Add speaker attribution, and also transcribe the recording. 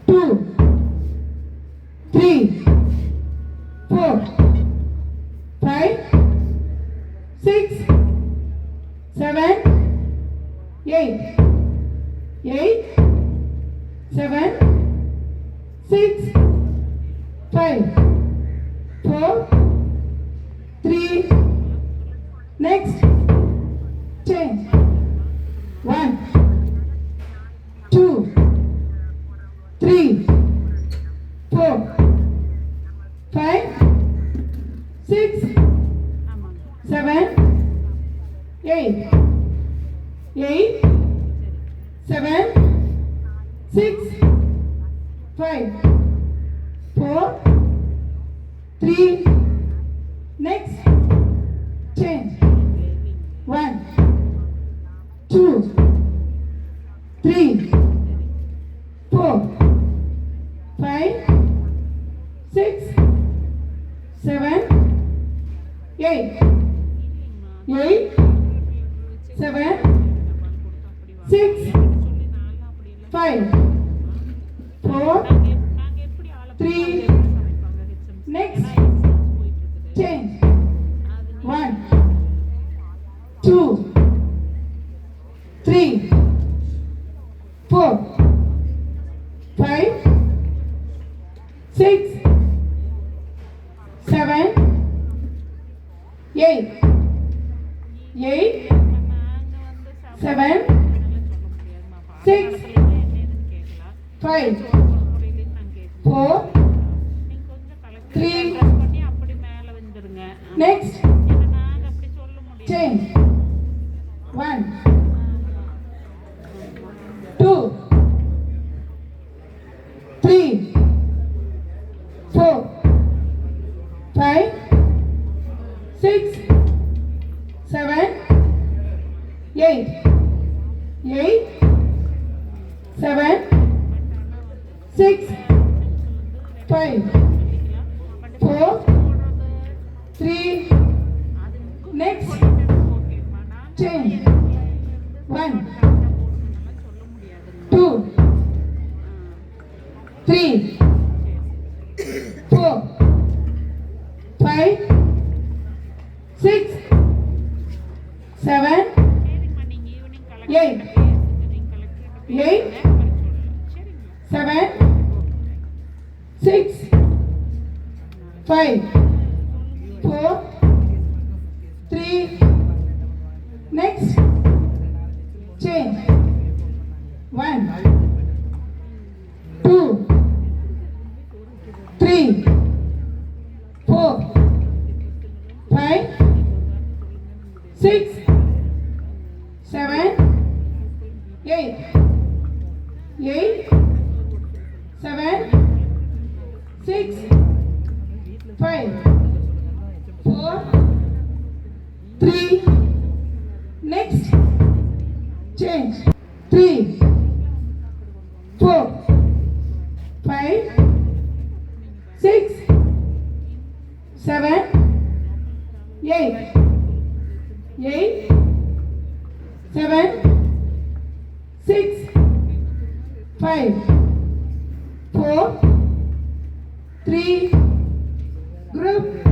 Speaker 1: 2, 3, 4, 5, 6, 7, 8, 7, 6, 5, 4, 3, next, change, 1, 2, 3, 4, 5, 6, 7, 8, 7, 6, 5, 4, 3, next, change, 1, 2, 3, 4, 5, 6, 7, 8, 7, 6, 5, 4, 3, next, change, 1, 2, 3, 4, 5, 6, 7, 8, 7, 6, 5, 4, 3, next, change, 1, 2, 3, 4, 5, 6, 7, 8, 7, 6, 5, 4, 3, next, change, 1, 2, 3, 4, 5, 6, 7, 8, 7, 6, 5, 4, 3, next, change, 1, 2, 3, 4, 5, 6, 7, 8, 7, 6, 5, 4, 3, next, change, 3, 4, 5, 6, 7, 8, 7, 6, 5, 4, 3, group.